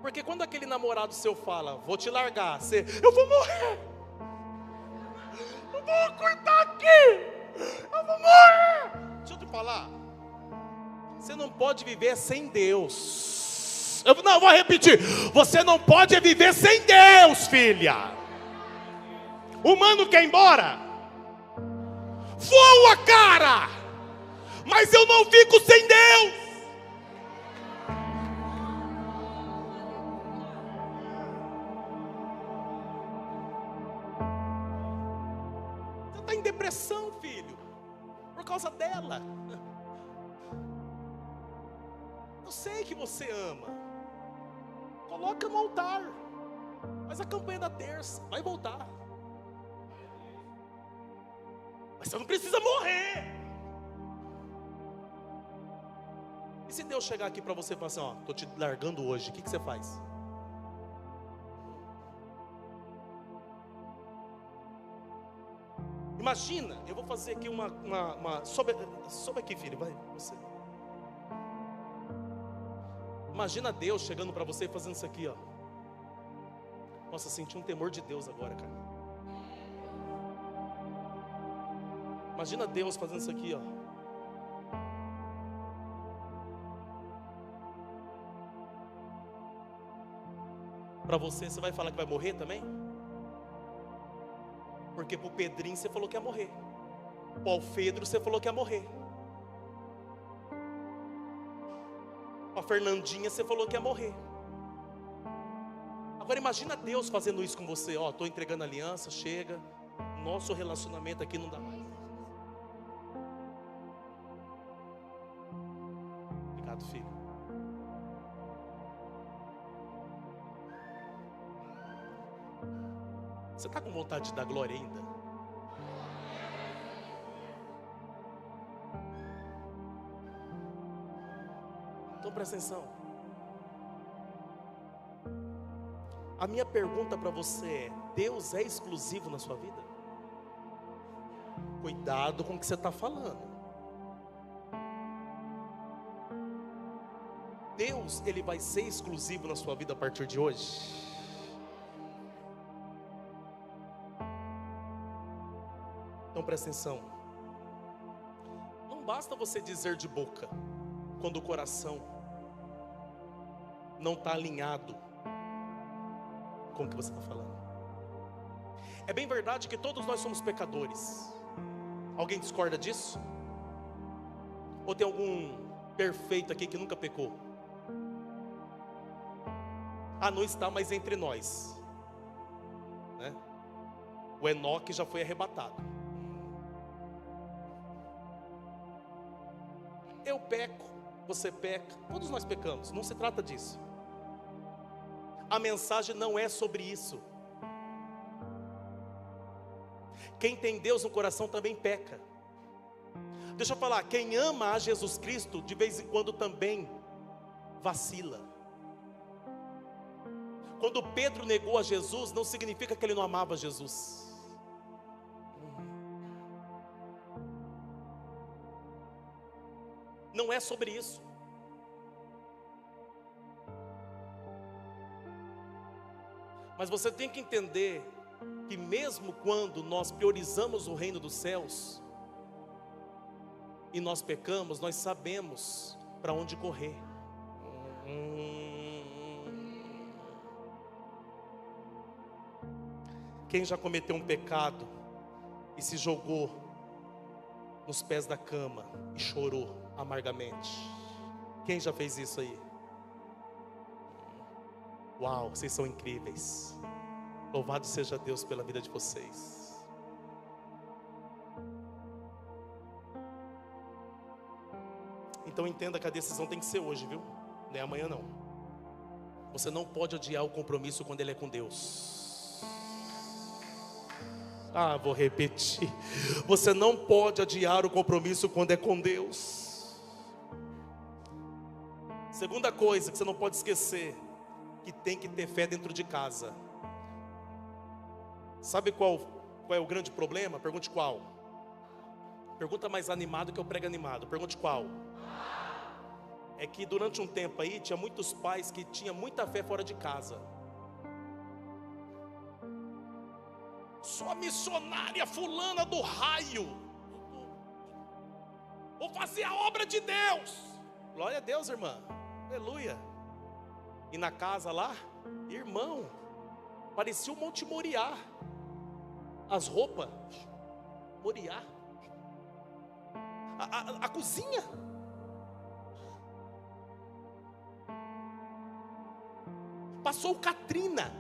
Porque quando aquele namorado seu fala: vou te largar, você: eu vou morrer, eu vou cortar aqui, eu vou morrer. Deixa eu te falar, você não pode viver sem Deus. Deus. Eu vou repetir. Você não pode viver sem Deus, filha. O humano quer ir embora. Voa, cara. Mas eu não fico sem Deus. Você está em depressão, filho, por causa dela. Eu sei que você ama. Coloca no altar. Faz a campanha da terça. Vai voltar. Mas você não precisa morrer. E se Deus chegar aqui para você e falar assim, ó, estou te largando hoje, o que você faz? Imagina, eu vou fazer aqui uma sobe aqui, filho, vai, você. Imagina Deus chegando para você e fazendo isso aqui, ó. Nossa, senti um temor de Deus agora, cara. Imagina Deus fazendo isso aqui, ó. Para você, você vai falar que vai morrer também? Porque pro Pedrinho você falou que ia morrer. Pro Alfedro você falou que ia morrer. A Fernandinha você falou que ia morrer. Agora imagina Deus fazendo isso com você. Ó, estou entregando aliança, chega. Nosso relacionamento aqui não dá mais. Obrigado, filho. Você está com vontade de dar glória ainda? Então presta atenção. A minha pergunta para você é: Deus é exclusivo na sua vida? Cuidado com o que você está falando. Deus, Ele vai ser exclusivo na sua vida a partir de hoje? Então presta atenção. Não basta você dizer de boca, quando o coração não está alinhado com o que você está falando. É bem verdade que todos nós somos pecadores. Alguém discorda disso? Ou tem algum perfeito aqui que nunca pecou? Ah, não está mais entre nós, né? O Enoque já foi arrebatado. Eu peco, você peca, todos nós pecamos, não se trata disso. A mensagem não é sobre isso. Quem tem Deus no coração também peca. Deixa eu falar, quem ama a Jesus Cristo, de vez em quando também vacila. Quando Pedro negou a Jesus, não significa que ele não amava Jesus. Não é sobre isso. Mas você tem que entender que mesmo quando nós priorizamos o reino dos céus e nós pecamos, nós sabemos para onde correr. Quem já cometeu um pecado e se jogou nos pés da cama e chorou amargamente? Quem já fez isso aí? Uau, vocês são incríveis. Louvado seja Deus pela vida de vocês. Então entenda que a decisão tem que ser hoje, viu? Não é amanhã não. Você não pode adiar o compromisso quando ele é com Deus. Ah, vou repetir. Você não pode adiar o compromisso quando é com Deus. Segunda coisa que você não pode esquecer, que tem que ter fé dentro de casa. Sabe qual é o grande problema? Pergunte qual. Pergunta mais animado que eu prego animado. Pergunte qual. É que durante um tempo aí tinha muitos pais que tinham muita fé fora de casa. Sou a missionária fulana do raio. Vou fazer a obra de Deus. Glória a Deus, irmã. Aleluia. E na casa lá, irmão, parecia um Monte Moriá. As roupas, Moriá. A cozinha. Passou o Katrina.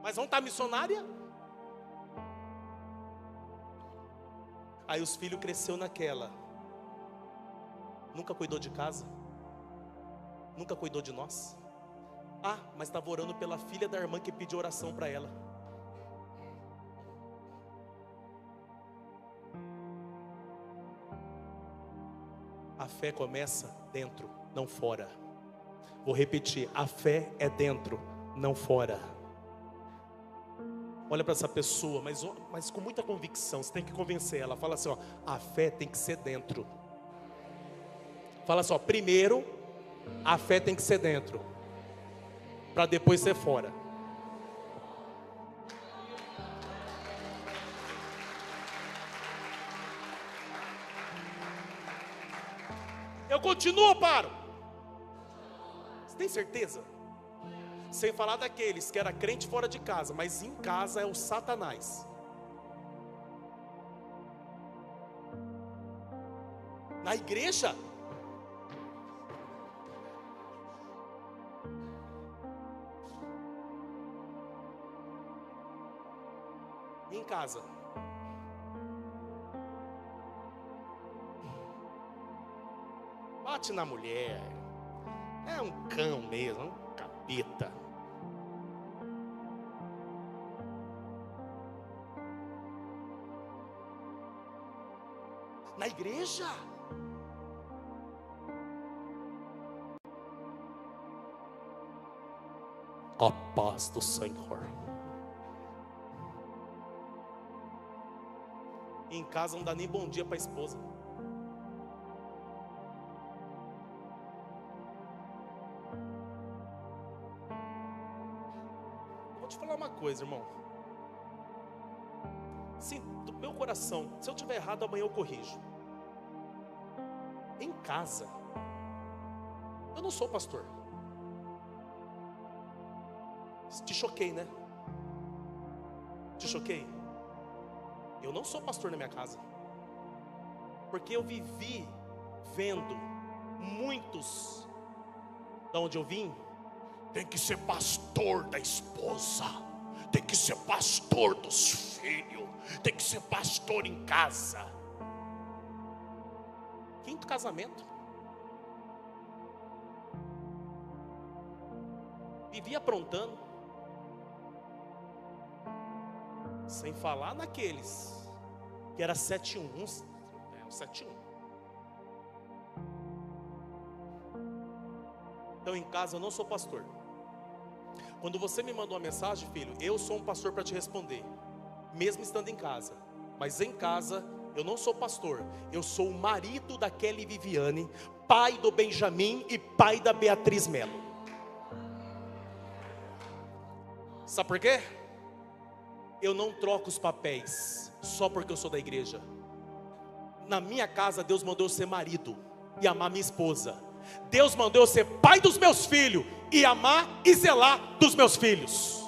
Mas vamos estar missionária? Aí os filhos cresceu naquela. Nunca cuidou de casa? Nunca cuidou de nós? Ah, mas estava orando pela filha da irmã que pediu oração para ela. A fé começa dentro, não fora. Vou repetir, a fé é dentro, não fora. Olha para essa pessoa, mas com muita convicção, você tem que convencer ela. Fala assim, ó, a fé tem que ser dentro. Fala assim, ó, primeiro, a fé tem que ser dentro, para depois ser fora. Eu continuo ou paro? Você tem certeza? Sem falar daqueles que era crente fora de casa, mas em casa é o Satanás. Na igreja, em casa, bate na mulher, é um cão mesmo, um capeta. Na igreja, a paz do Senhor. Em casa não dá nem bom dia para a esposa. Eu vou te falar uma coisa, irmão. Sim, do meu coração, se eu tiver errado, amanhã eu corrijo. Em casa, eu não sou pastor. Te choquei, né? Te choquei? Eu não sou pastor na minha casa. Porque eu vivi vendo muitos, da onde eu vim, tem que ser pastor da esposa, tem que ser pastor dos filhos, tem que ser pastor em casa. Quinto casamento. Vivia aprontando. Sem falar naqueles que era 7-1, o 7-1. Então em casa eu não sou pastor. Quando você me mandou uma mensagem, filho, eu sou um pastor para te responder, mesmo estando em casa. Mas em casa eu não sou pastor. Eu sou o marido da Kelly Viviane, pai do Benjamin e pai da Beatriz Melo. Sabe por quê? Eu não troco os papéis só porque eu sou da igreja. Na minha casa Deus mandou eu ser marido e amar minha esposa. Deus mandou eu ser pai dos meus filhos e amar e zelar dos meus filhos.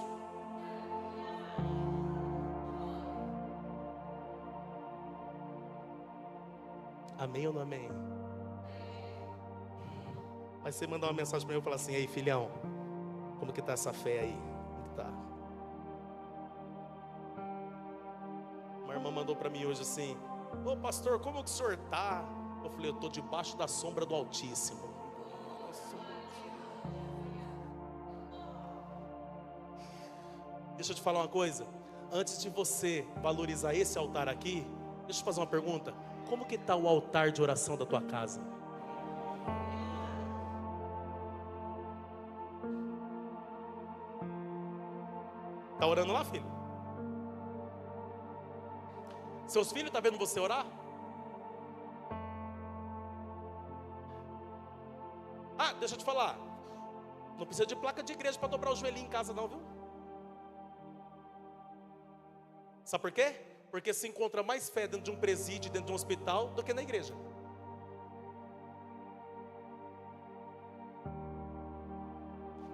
Amém ou não amém? Mas você mandar uma mensagem para mim e falar assim: ei, filhão, como que está essa fé aí? Como que tá? Uma irmã mandou para mim hoje assim: ô pastor, como que o senhor está? Eu falei: eu estou debaixo da sombra do Altíssimo. Deixa eu te falar uma coisa. Antes de você valorizar esse altar aqui, deixa eu te fazer uma pergunta. Como que está o altar de oração da tua casa? Está orando lá, filho? Seus filhos estão vendo você orar? Ah, deixa eu te falar. Não precisa de placa de igreja para dobrar o joelhinho em casa não, viu? Sabe por quê? Porque se encontra mais fé dentro de um presídio, dentro de um hospital, do que na igreja.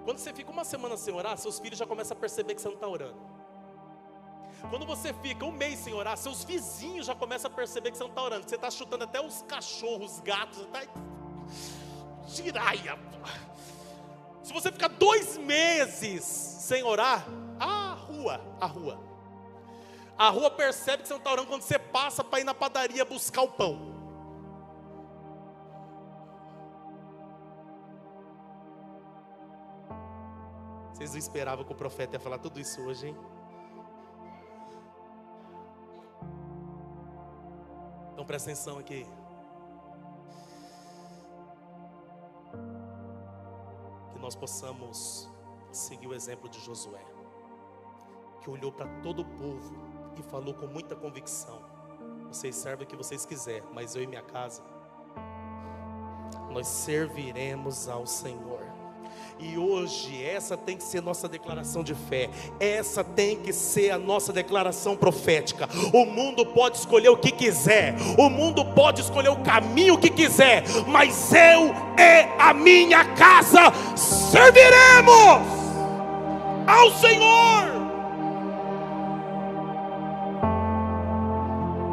Quando você fica uma semana sem orar, seus filhos já começam a perceber que você não está orando. Quando você fica um mês sem orar, seus vizinhos já começam a perceber que você não está orando. Você está chutando até os cachorros, os gatos, tá... Giraia. Se você ficar 2 meses sem orar, a rua percebe que você não está orando quando você passa para ir na padaria buscar o pão. Vocês não esperavam que o profeta ia falar tudo isso hoje, hein? Então presta atenção aqui. Que nós possamos seguir o exemplo de Josué, que olhou para todo o povo e falou com muita convicção: vocês servem o que vocês quiserem, mas eu e minha casa, nós serviremos ao Senhor. E hoje essa tem que ser nossa declaração de fé. Essa tem que ser a nossa declaração profética. O mundo pode escolher o que quiser, o mundo pode escolher o caminho que quiser, mas eu e a minha casa serviremos ao Senhor.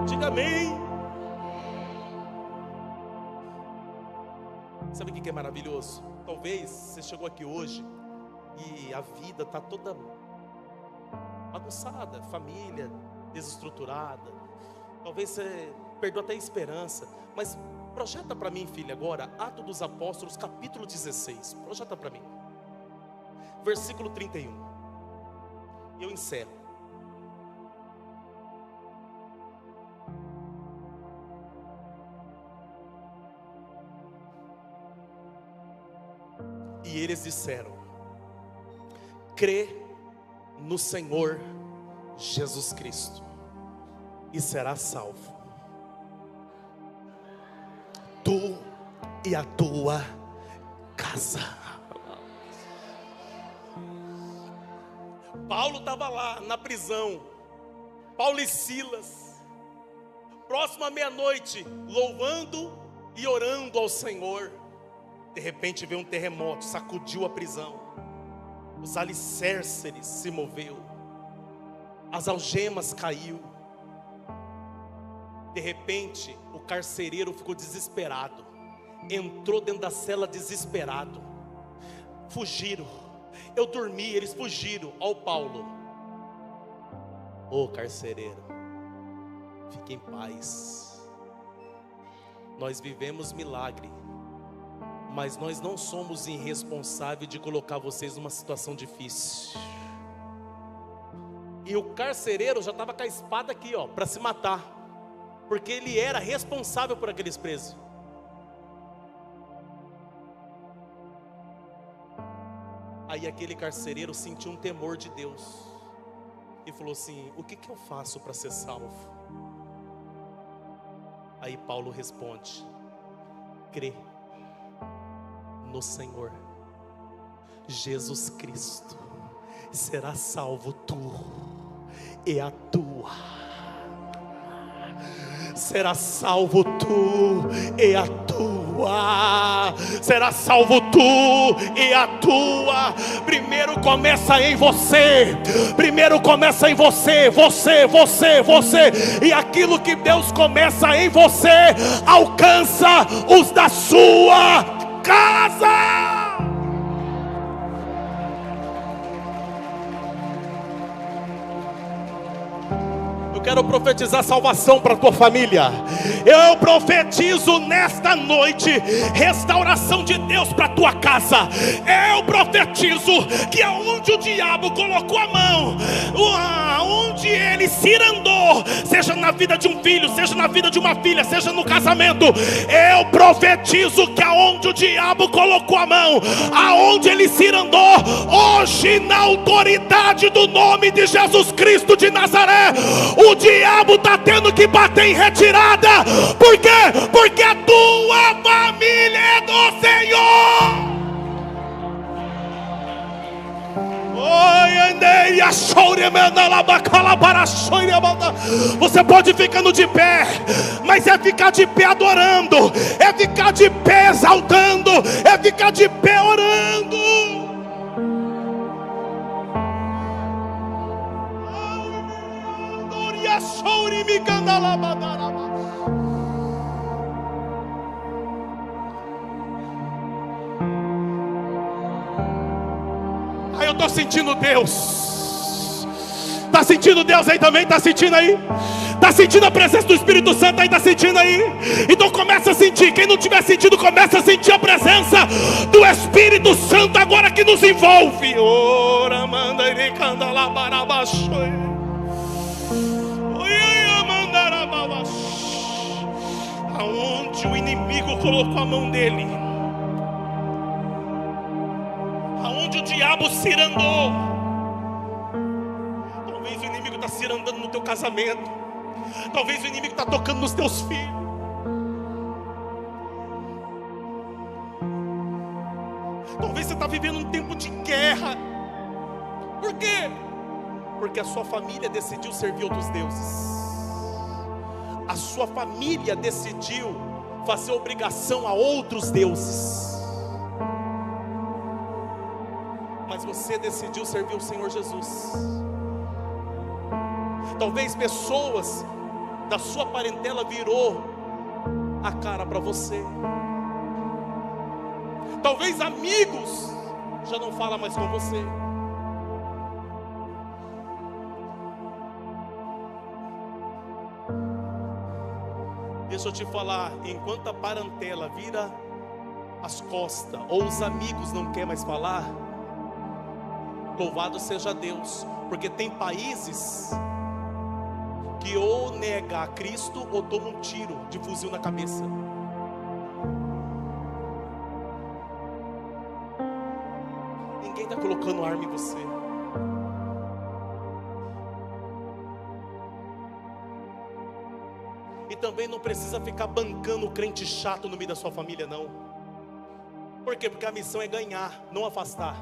Diga amém. Sabe o que é maravilhoso? Talvez você chegou aqui hoje e a vida está toda bagunçada, família desestruturada. Talvez você perdeu até a esperança. Mas projeta para mim, filha, agora Atos dos Apóstolos, capítulo 16. Projeta para mim, versículo 31. E eu encerro. E eles disseram: crê no Senhor Jesus Cristo e serás salvo, tu e a tua casa. Paulo estava lá na prisão, Paulo e Silas, próximo à meia-noite, louvando e orando ao Senhor. De repente veio um terremoto, sacudiu a prisão, os alicerces se moveu, as algemas caiu. De repente o carcereiro ficou desesperado, entrou dentro da cela desesperado. Fugiram, eu dormi, eles fugiram. Ó o Paulo: ô carcereiro, fique em paz, nós vivemos milagre, mas nós não somos irresponsáveis de colocar vocês numa situação difícil. E o carcereiro já estava com a espada aqui, ó, para se matar, porque ele era responsável por aqueles presos. Aí aquele carcereiro sentiu um temor de Deus e falou assim: o que eu faço para ser salvo? Aí Paulo responde: crê no Senhor Jesus Cristo, será salvo tu e a tua. Será salvo tu e a tua. Será salvo tu e a tua. Primeiro começa em você. Primeiro começa em você. Você. E aquilo que Deus começa em você alcança os da sua casa. Eu quero profetizar salvação para a tua família. Eu profetizo nesta noite restauração de Deus para a tua casa. Eu profetizo que aonde o diabo colocou a mão, aonde ele cirandou, seja na vida de um filho, seja na vida de uma filha, seja no casamento, eu profetizo que aonde o diabo colocou a mão, aonde ele cirandou, hoje na autoridade do nome de Jesus Cristo de Nazaré, o diabo está tendo que bater em retirada. Por quê? Porque a tua família é do Senhor. Você pode ficando de pé, mas é ficar de pé adorando, é ficar de pé exaltando, é ficar de pé orando. Eu estou sentindo Deus. Está sentindo Deus aí também? Está sentindo aí? Está sentindo a presença do Espírito Santo aí? Está sentindo aí? Então começa a sentir. Quem não tiver sentido, começa a sentir a presença do Espírito Santo agora que nos envolve. Ora, manda ele canta lá para baixo. Aonde o inimigo colocou a mão dele, aonde o diabo cirandou. Talvez o inimigo está cirandando no teu casamento. Talvez o inimigo está tocando nos teus filhos. Talvez você está vivendo um tempo de guerra. Por quê? Porque a sua família decidiu servir outros deuses. A sua família decidiu fazer obrigação a outros deuses. Mas você decidiu servir o Senhor Jesus. Talvez pessoas da sua parentela virou a cara para você. Talvez amigos já não falam mais com você. Deixa eu te falar, enquanto a parentela vira as costas, ou os amigos não querem mais falar, louvado seja Deus, porque tem países que ou nega a Cristo ou toma um tiro de fuzil na cabeça. Ninguém está colocando arma em você. E também não precisa ficar bancando o crente chato no meio da sua família, não. Por quê? Porque a missão é ganhar, não afastar.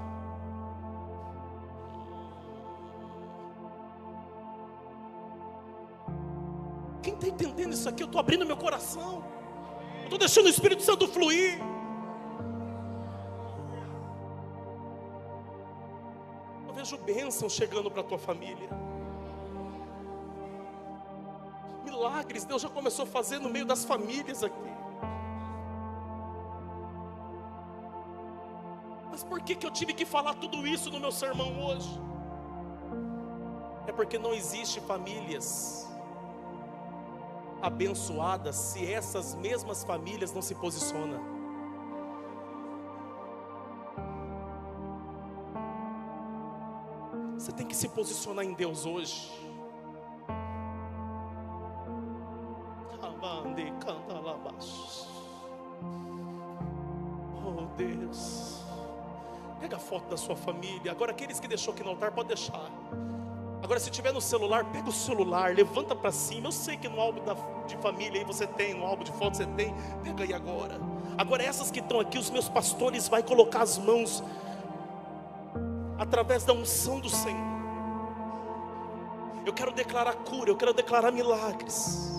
Quem está entendendo isso aqui? Eu estou abrindo meu coração. Eu estou deixando o Espírito Santo fluir. Eu vejo bênção chegando para a tua família. Milagres Deus já começou a fazer no meio das famílias aqui. Mas por que eu tive que falar tudo isso no meu sermão hoje? É porque não existe famílias abençoadas se essas mesmas famílias não se posicionam. Você tem que se posicionar em Deus hoje. Oh Deus, pega a foto da sua família. Agora aqueles que deixou aqui no altar, pode deixar. Agora se tiver no celular, pega o celular, levanta para cima. Eu sei que no álbum de família aí você tem, no álbum de foto você tem. Pega aí agora. Agora essas que estão aqui, os meus pastores vai colocar as mãos através da unção do Senhor. Eu quero declarar cura, eu quero declarar milagres.